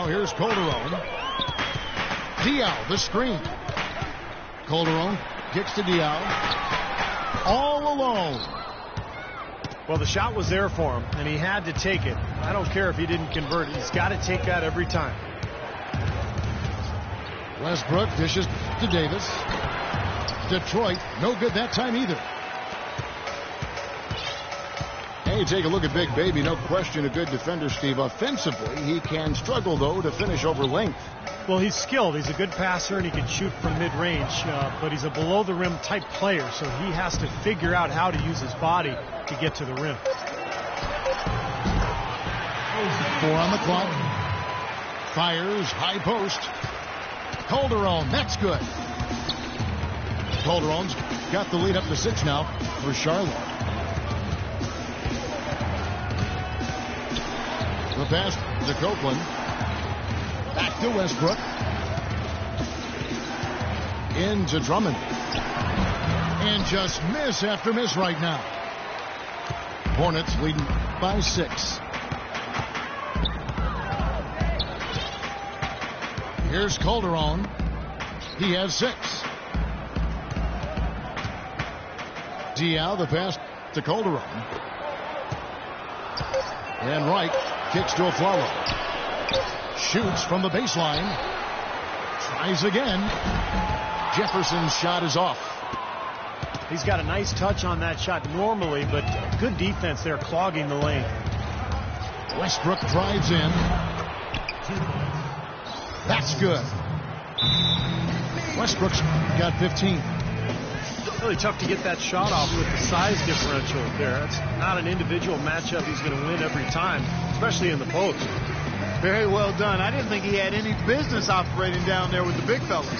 here's Calderon. Diaw, the screen. Calderon kicks to Diaw. All alone. Well, the shot was there for him, and he had to take it. I don't care if he didn't convert. He's got to take that every time. Westbrook dishes to Davis. Detroit, no good that time either. Hey, take a look at Big Baby. No question a good defender, Steve. Offensively, he can struggle, though, to finish over length. Well, he's skilled. He's a good passer, and he can shoot from mid-range, but he's a below-the-rim type player, so he has to figure out how to use his body to get to the rim. 4 on the clock. Fires, high post. Calderon, that's good. Calderon's got the lead up to 6 now for Charlotte. The pass to Copeland. Back to Westbrook. Into Drummond. And just miss after miss right now. Hornets leading by 6. Here's Calderon. He has 6. Diaw, the pass to Calderon. And Wright kicks to Afflalo. Shoots from the baseline. Tries again. Jefferson's shot is off. He's got a nice touch on that shot normally, but good defense there clogging the lane. Westbrook drives in. That's good. Westbrook's got 15. Really tough to get that shot off with the size differential there. It's not an individual matchup he's going to win every time, especially in the post. Very well done. I didn't think he had any business operating down there with the big fellas.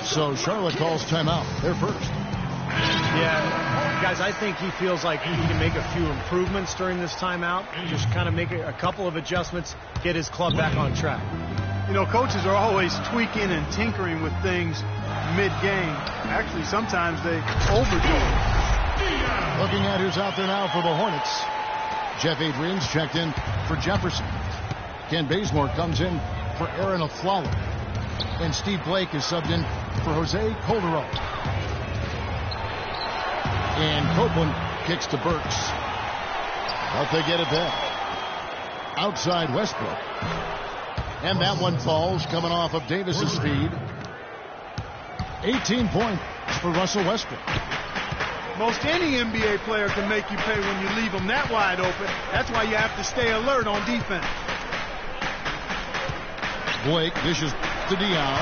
So Charlotte calls timeout. They're first. Yeah, guys, I think he feels like he can make a few improvements during this timeout. Just kind of make a couple of adjustments, get his club back on track. You know, coaches are always tweaking and tinkering with things mid-game. Actually, sometimes they overdo it. Looking at who's out there now for the Hornets. Jeff Adrian's checked in for Jefferson. Ken Bazemore comes in for Aaron Afflalo. And Steve Blake is subbed in for Jose Calderon. And Copeland kicks to Burks. But they get it back. Outside Westbrook. And that one falls coming off of Davis's feed. 18 points for Russell Westbrook. Most any NBA player can make you pay when you leave them that wide open. That's why you have to stay alert on defense. Blake dishes to Diaw.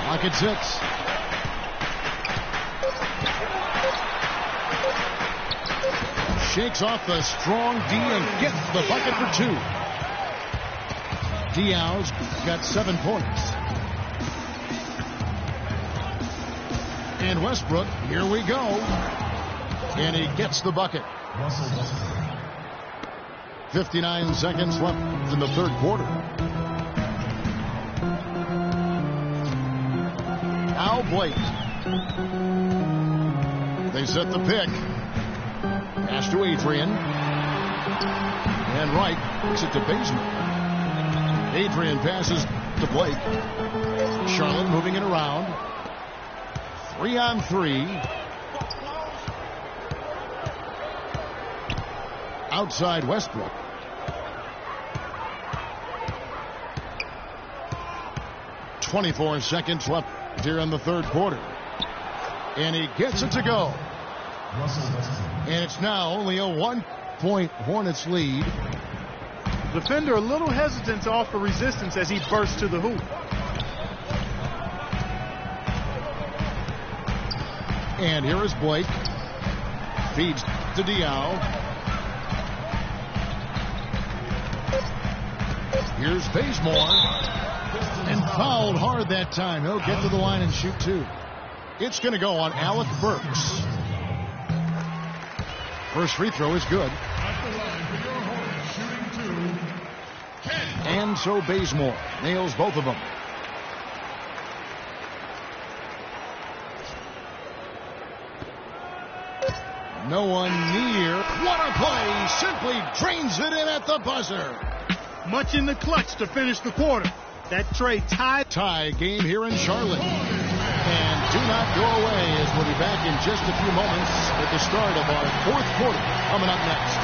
Clock at 6. Shakes off the strong D and gets the bucket for 2. Diaw's got 7 points. And Westbrook, here we go. And he gets the bucket. 59 seconds left in the third quarter. Now Blake. They set the pick. Pass to Adrian. And Wright kicks it to Bazemore. Adrian passes to Blake. Charlotte moving it around. 3-on-3. Outside Westbrook. .24 seconds left here in the third quarter. And he gets it to go. And it's now only a 1-point Hornets lead. Defender a little hesitant to offer resistance as he bursts to the hoop. And here is Blake. Feeds to Diaw. Here's Bazemore. And fouled hard that time. He'll get to the line and shoot 2. It's going to go on Alec Burks. First free throw is good. And so Bazemore nails both of them. No one near What a play! Simply drains it in at the buzzer. Much in the clutch to finish the quarter. That trade tie game here in Charlotte. And do not go away, as we'll be back in just a few moments at the start of our fourth quarter. Coming up next.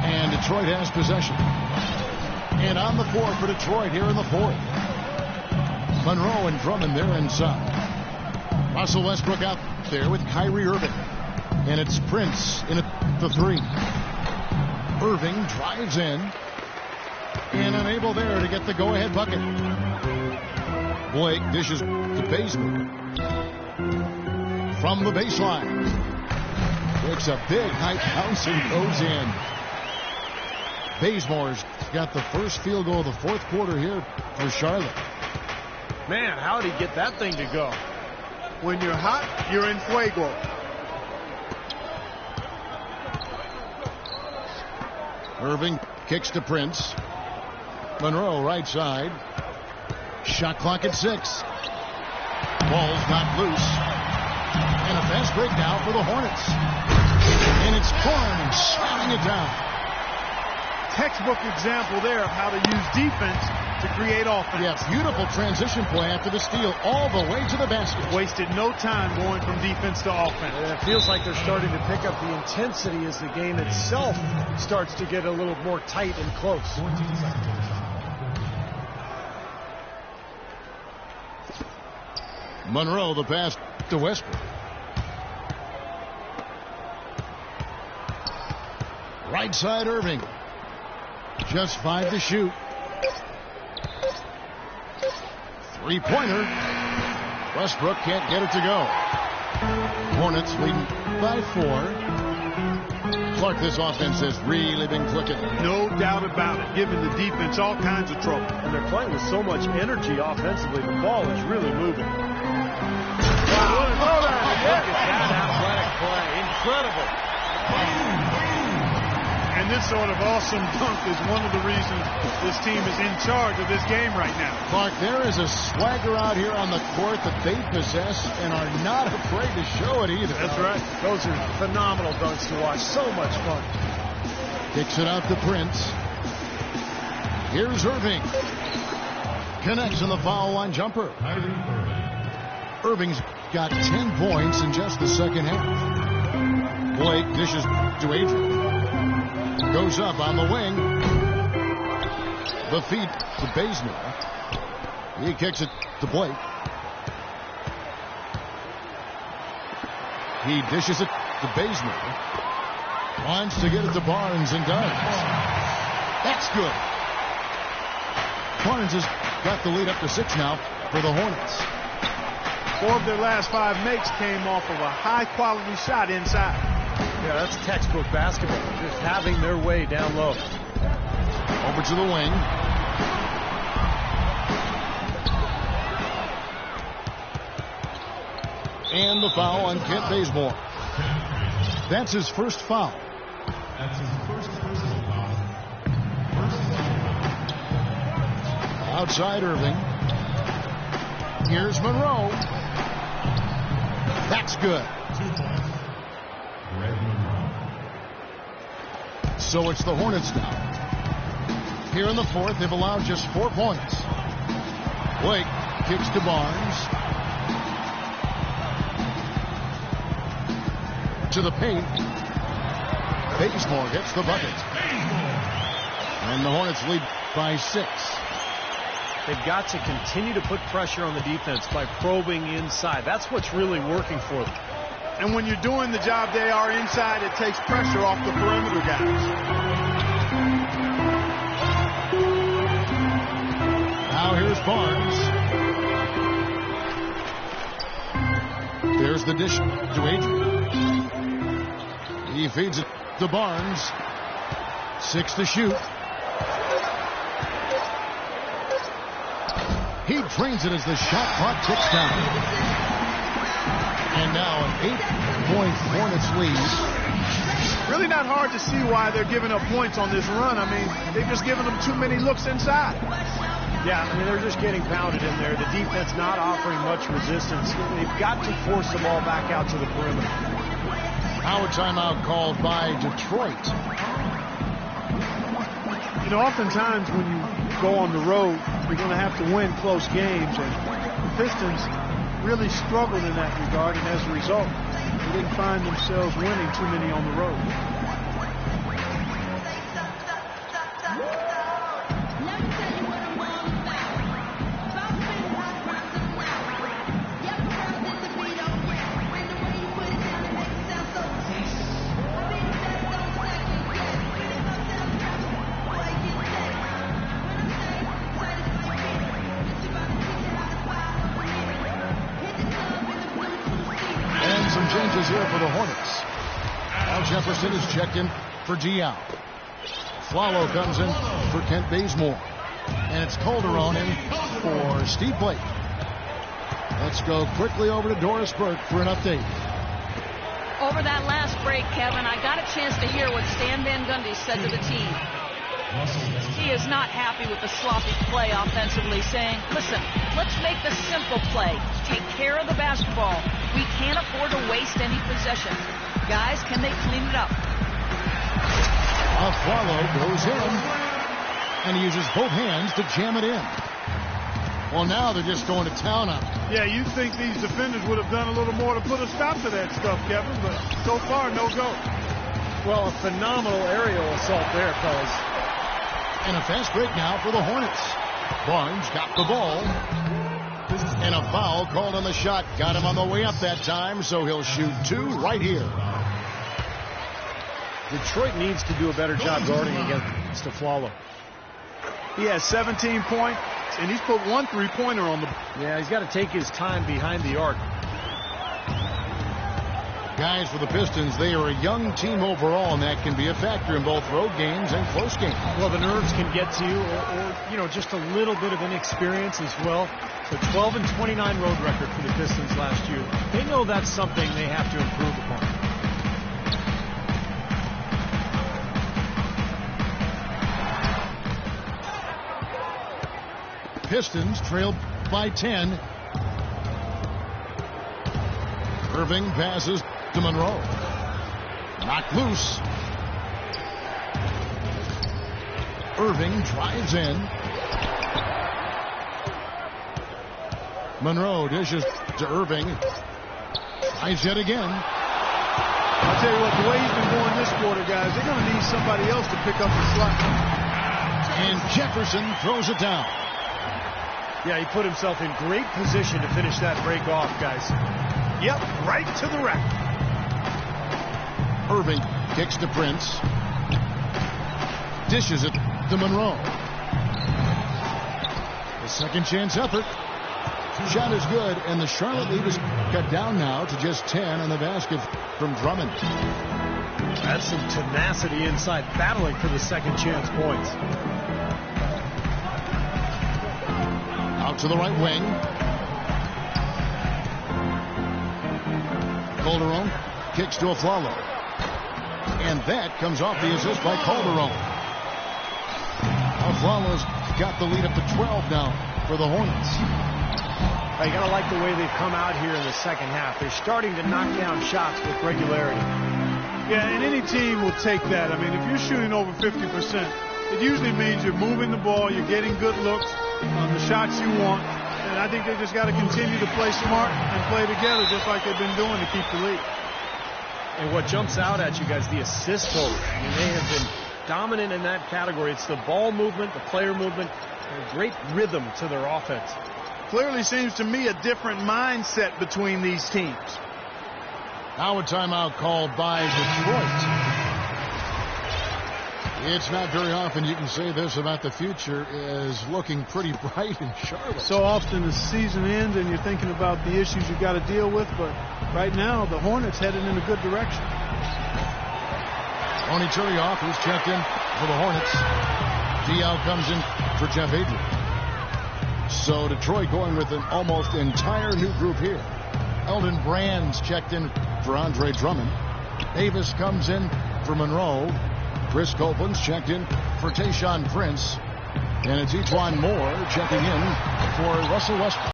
And Detroit has possession. And on the floor for Detroit here in the fourth. Monroe and Drummond there inside. Russell Westbrook out there with Kyrie Irving. And it's Prince in at the three. Irving drives in. And unable there to get the go-ahead bucket. Blake dishes to Bazemore. From the baseline. Takes a big high bounce and goes in. Bazemore's got the first field goal of the fourth quarter here for Charlotte. Man, how did he get that thing to go? When you're hot, you're in fuego. Irving kicks to Prince. Monroe right side. Shot clock at 6. Ball's not loose. And a fast break now for the Hornets. And it's Barnes slamming it down. Textbook example there of how to use defense to create offense. Yeah, beautiful transition play after the steal all the way to the basket. Wasted no time going from defense to offense. And it feels like they're starting to pick up the intensity as the game itself starts to get a little more tight and close. Monroe, the pass to Westbrook. Right side Irving. Just 5 to shoot. Three-pointer. Westbrook can't get it to go. Hornets leading by 4. Clark, this offense has really been clicking. No doubt about it, giving the defense all kinds of trouble. And they're playing with so much energy offensively. The ball is really moving. Wow. Look at that athletic play. Incredible. And this sort of awesome dunk is one of the reasons this team is in charge of this game right now. Clark, there is a swagger out here on the court that they possess and are not afraid to show it either. That's right. Those are phenomenal dunks to watch. So much fun. Kicks it out to Prince. Here's Irving. Connects on the foul line jumper. Irving's got 10 points in just the second half. Blake dishes to Adrian. Goes up on the wing. The feed to Bazemore. He kicks it to Blake. He dishes it to Bazemore. Wants to get it to Barnes and does. That's good. Barnes has got the lead up to 6 now for the Hornets. 4 of their last 5 makes came off of a high-quality shot inside. Yeah, that's textbook basketball. Just having their way down low. Over to the wing. And the foul on Kent Bazemore. That's his first foul. That's his first personal foul. Outside Irving. Here's Monroe. That's good. 2 points. Greg Monroe. So it's the Hornets now. Here in the fourth, they've allowed just 4 points. Blake kicks to Barnes. To the paint. Bazemore gets the bucket. And the Hornets lead by 6. They've got to continue to put pressure on the defense by probing inside. That's what's really working for them. And when you're doing the job they are inside, it takes pressure off the perimeter guys. Now here's Barnes. There's the dish to Adrian. He feeds it to Barnes. 6 to shoot. He drains it as the shot clock ticks down. And now an 8-point Hornets lead. really not hard to see why they're giving up points on this run. I mean, they've just given them too many looks inside. Yeah, I mean, they're just getting pounded in there. The defense not offering much resistance. They've got to force the ball back out to the perimeter. Now a timeout called by Detroit. You know, oftentimes when you go on the road, you're going to have to win close games, and the Pistons really struggled in that regard, and as a result, they didn't find themselves winning too many on the road. Changes here for the Hornets. Al Jefferson is checked in for Diao. Flalo comes in for Kent Bazemore. And it's Calderon in for Steve Blake. Let's go quickly over to Doris Burke for an update. Over that last break, Kevin, I got a chance to hear what Stan Van Gundy said to the team. He is not happy with the sloppy play offensively, saying, listen, let's make the simple play. Take care of the basketball. We can't afford to waste any possessions. Guys, can they clean it up? Flalo goes in, and he uses both hands to jam it in. Well, now they're just going to town on it. Yeah, you'd think these defenders would have done a little more to put a stop to that stuff, Kevin, but so far, no go. Well, a phenomenal aerial assault there, fellas. And a fast break now for the Hornets. Barnes got the ball. And a foul called on the shot. Got him on the way up that time, so he'll shoot two right here. Detroit needs to do a better job guarding against Flalo. He has 17 points, and he's put one three-pointer on the... Yeah, he's got to take his time behind the arc. Guys, for the Pistons, they are a young team overall, and that can be a factor in both road games and close games. Well, the nerves can get to you, or you know, just a little bit of inexperience as well. So 12-29 road record for the Pistons last year. They know that's something they have to improve upon. Pistons trailed by 10. Irving passes to Monroe. Knocked loose. Irving drives in. Monroe dishes to Irving. Tries yet again. I'll tell you what, the way he's been going this quarter, guys, they're going to need somebody else to pick up the slack. And Jefferson throws it down. Yeah, he put himself in great position to finish that break off, guys. Yep, right to the rack. Irving kicks to Prince. Dishes it to Monroe. The second chance effort. Shot is good, and the Charlotte lead is cut down now to just 10 on the basket from Drummond. That's some tenacity inside, battling for the second chance points. Out to the right wing. Calderon kicks to Flalo. And that comes off the assist by Calderon. Flalo's got the lead up to 12 now for the Hornets. You got to like the way they've come out here in the second half. They're starting to knock down shots with regularity. Yeah, and any team will take that. I mean, if you're shooting over 50%, it usually means you're moving the ball, you're getting good looks on the shots you want. And I think they just got to continue to play smart and play together just like they've been doing to keep the lead. And what jumps out at you guys, the assist total. I mean, they have been dominant in that category. It's the ball movement, the player movement, and a great rhythm to their offense. Clearly seems to me a different mindset between these teams. Now a timeout called by Detroit. It's not very often you can say this about the future is looking pretty bright in Charlotte. So often the season ends and you're thinking about the issues you've got to deal with, but right now the Hornets headed in a good direction. Tony Turioff, who's checked in for the Hornets. Diao comes in for Jeff Adrian. So Detroit going with an almost entire new group here. Eldon Brand's checked in for Andre Drummond. Davis comes in for Monroe. Chris Copeland's checked in for Tayshaun Prince. And it's Etuan Moore checking in for Russell Westbrook.